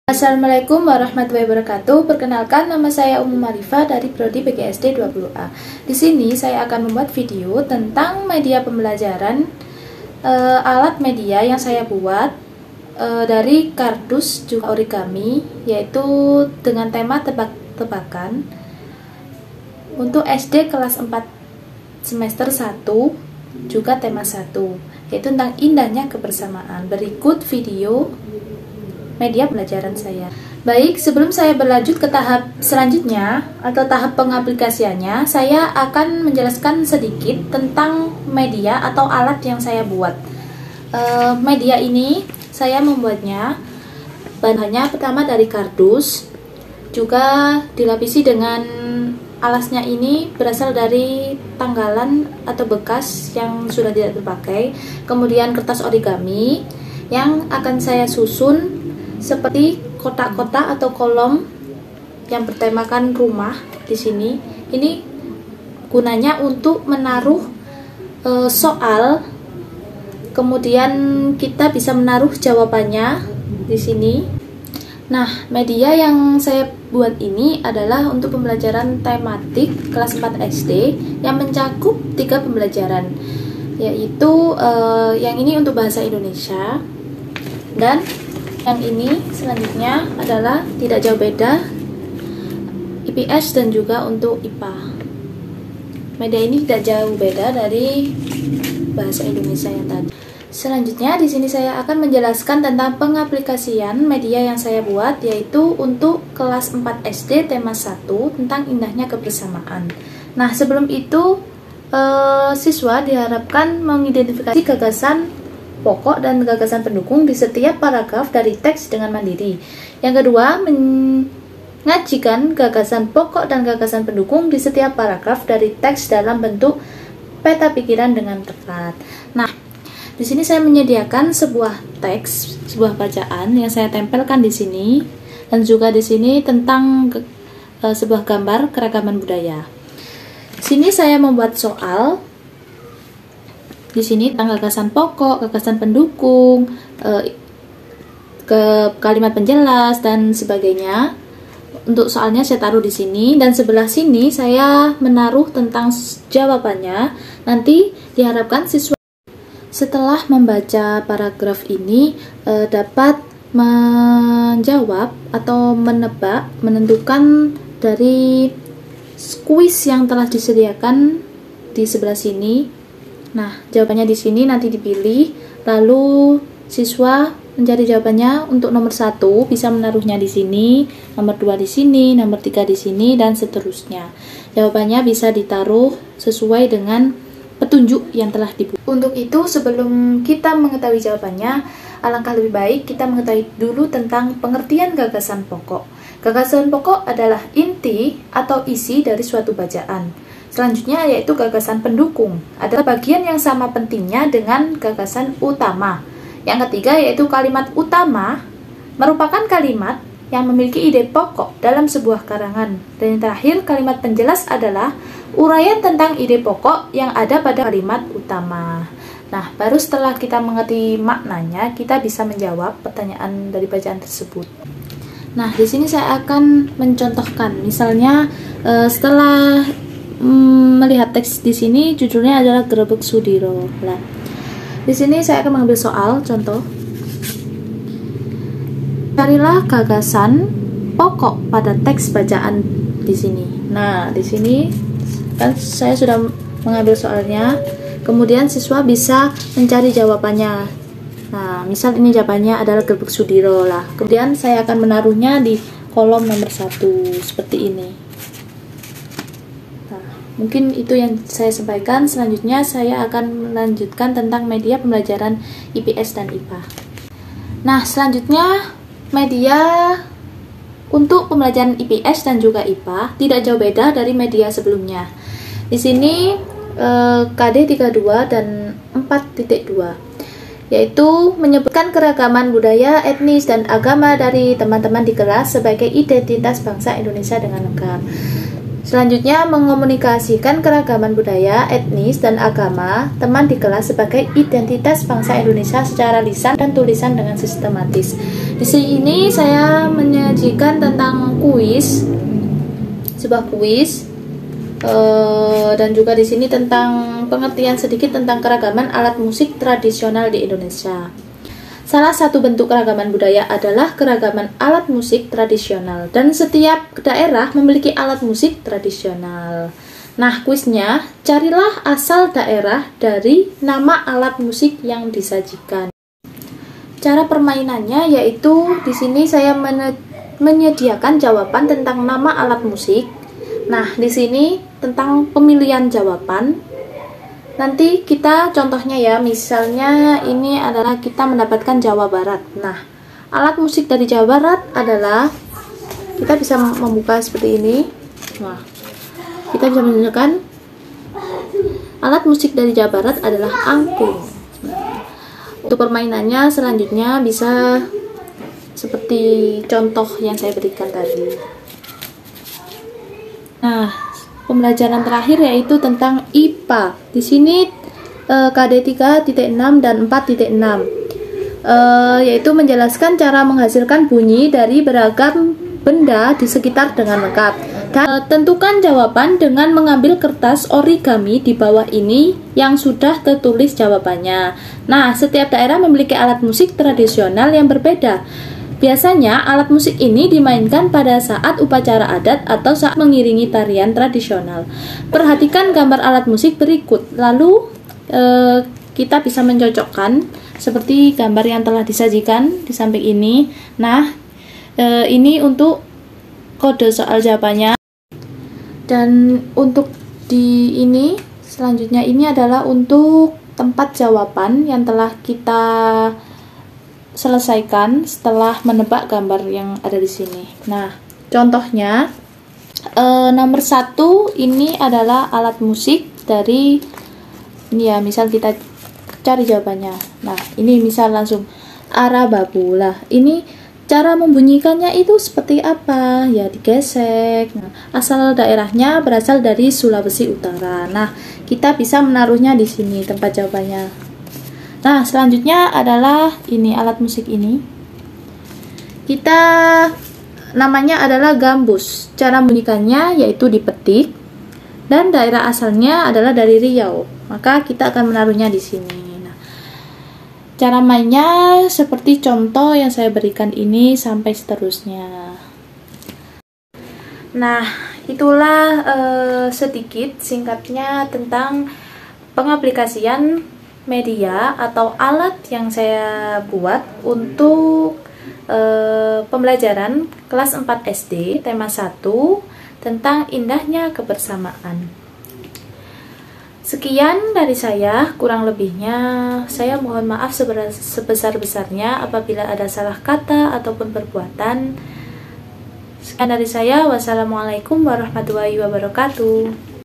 Assalamualaikum warahmatullahi wabarakatuh. Perkenalkan, nama saya Ummu Marifah dari Prodi PGSD 20A. Di sini saya akan membuat video tentang media pembelajaran, alat media yang saya buat dari kardus juga origami, yaitu dengan tema tebak-tebakan untuk SD kelas 4 semester 1, juga tema 1, yaitu tentang indahnya kebersamaan. Berikut video media pembelajaran saya. Baik, sebelum saya berlanjut ke tahap selanjutnya atau tahap pengaplikasiannya, saya akan menjelaskan sedikit tentang media atau alat yang saya buat. Media ini saya membuatnya, bahannya pertama dari kardus, juga dilapisi dengan alasnya ini berasal dari tanggalan atau bekas yang sudah tidak terpakai, kemudian kertas origami yang akan saya susun seperti kotak-kotak atau kolom yang bertemakan rumah. Di sini ini gunanya untuk menaruh soal, kemudian kita bisa menaruh jawabannya di sini. Nah, media yang saya buat ini adalah untuk pembelajaran tematik kelas 4 SD yang mencakup 3 pembelajaran, yaitu yang ini untuk bahasa Indonesia, dan yang ini selanjutnya adalah tidak jauh beda IPS dan juga untuk IPA. Media ini tidak jauh beda dari bahasa Indonesia yang tadi. Selanjutnya di sini saya akan menjelaskan tentang pengaplikasian media yang saya buat, yaitu untuk kelas 4 SD tema 1 tentang indahnya kebersamaan. Nah, sebelum itu siswa diharapkan mengidentifikasi gagasan pokok dan gagasan pendukung di setiap paragraf dari teks dengan mandiri. Yang kedua, mengajikan gagasan pokok dan gagasan pendukung di setiap paragraf dari teks dalam bentuk peta pikiran dengan tepat. Nah, di sini saya menyediakan sebuah teks, sebuah bacaan yang saya tempelkan di sini, dan juga di sini tentang sebuah gambar keragaman budaya. Di sini saya membuat soal. Di sini tentang gagasan pokok, gagasan pendukung, ke kalimat penjelas dan sebagainya. Untuk soalnya saya taruh di sini, dan sebelah sini saya menaruh tentang jawabannya. Nanti diharapkan siswa setelah membaca paragraf ini dapat menjawab atau menebak, menentukan dari kuis yang telah disediakan di sebelah sini. Nah, jawabannya di sini nanti dipilih, lalu siswa mencari jawabannya. Untuk nomor 1 bisa menaruhnya di sini, nomor 2 di sini, nomor 3 di sini, dan seterusnya. Jawabannya bisa ditaruh sesuai dengan petunjuk yang telah dibuat. Untuk itu, sebelum kita mengetahui jawabannya, alangkah lebih baik kita mengetahui dulu tentang pengertian gagasan pokok. Gagasan pokok adalah inti atau isi dari suatu bacaan. Selanjutnya yaitu gagasan pendukung, adalah bagian yang sama pentingnya dengan gagasan utama. Yang ketiga yaitu kalimat utama, merupakan kalimat yang memiliki ide pokok dalam sebuah karangan. Dan yang terakhir, kalimat penjelas adalah uraian tentang ide pokok yang ada pada kalimat utama. Nah, baru setelah kita mengerti maknanya, kita bisa menjawab pertanyaan dari bacaan tersebut. Nah, di sini saya akan mencontohkan. Misalnya, setelah melihat teks di sini, judulnya adalah Grebek Sudiro. Nah, di sini saya akan mengambil soal contoh. Carilah gagasan pokok pada teks bacaan di sini. Nah, di sini kan saya sudah mengambil soalnya. Kemudian siswa bisa mencari jawabannya. Nah, misal ini jawabannya adalah Grebek Sudiro lah. Kemudian saya akan menaruhnya di kolom nomor 1 seperti ini. Mungkin itu yang saya sampaikan. Selanjutnya saya akan melanjutkan tentang media pembelajaran IPS dan IPA. Nah, selanjutnya media untuk pembelajaran IPS dan juga IPA tidak jauh beda dari media sebelumnya. Di sini KD 32 dan 4.2, yaitu menyebutkan keragaman budaya, etnis, dan agama dari teman-teman di kelas sebagai identitas bangsa Indonesia dengan lengkap. Selanjutnya, mengomunikasikan keragaman budaya, etnis, dan agama teman di kelas sebagai identitas bangsa Indonesia secara lisan dan tulisan dengan sistematis. Di sini saya menyajikan tentang kuis, sebuah kuis, dan juga di sini tentang pengertian sedikit tentang keragaman alat musik tradisional di Indonesia. Salah satu bentuk keragaman budaya adalah keragaman alat musik tradisional, dan setiap daerah memiliki alat musik tradisional. Nah, kuisnya, carilah asal daerah dari nama alat musik yang disajikan. Cara permainannya yaitu di sini saya menyediakan jawaban tentang nama alat musik. Nah, di sini tentang pemilihan jawaban. Nanti kita contohnya ya, misalnya ini adalah kita mendapatkan Jawa Barat. Nah, alat musik dari Jawa Barat adalah, kita bisa membuka seperti ini. Nah, kita bisa menunjukkan alat musik dari Jawa Barat adalah angklung. Nah, untuk permainannya selanjutnya bisa seperti contoh yang saya berikan tadi. Nah, pembelajaran terakhir yaitu tentang IPA. Di sini KD 3.6 dan 4.6, yaitu menjelaskan cara menghasilkan bunyi dari beragam benda di sekitar dengan lengkap. Dan tentukan jawaban dengan mengambil kertas origami di bawah ini yang sudah tertulis jawabannya. Nah, setiap daerah memiliki alat musik tradisional yang berbeda. Biasanya alat musik ini dimainkan pada saat upacara adat atau saat mengiringi tarian tradisional. Perhatikan gambar alat musik berikut, lalu kita bisa mencocokkan seperti gambar yang telah disajikan di samping ini. Nah, ini untuk kode soal jawabannya. Dan untuk di ini, selanjutnya ini adalah untuk tempat jawaban yang telah kita selesaikan setelah menebak gambar yang ada di sini. Nah, contohnya nomor 1 ini adalah alat musik dari ini ya, misal kita cari jawabannya. Nah, ini misal langsung arababu. Lah, ini cara membunyikannya itu seperti apa? Ya, digesek. Nah, asal daerahnya berasal dari Sulawesi Utara. Nah, kita bisa menaruhnya di sini tempat jawabannya. Nah, selanjutnya adalah ini alat musik ini. Kita namanya adalah gambus. Cara membunyikannya yaitu dipetik, dan daerah asalnya adalah dari Riau. Maka kita akan menaruhnya di sini. Nah, cara mainnya seperti contoh yang saya berikan ini sampai seterusnya. Nah, itulah sedikit singkatnya tentang pengaplikasian media atau alat yang saya buat untuk pembelajaran kelas 4 SD tema 1 tentang indahnya kebersamaan. Sekian dari saya, kurang lebihnya saya mohon maaf sebesar-besarnya apabila ada salah kata ataupun perbuatan. Sekian dari saya, wassalamualaikum warahmatullahi wabarakatuh.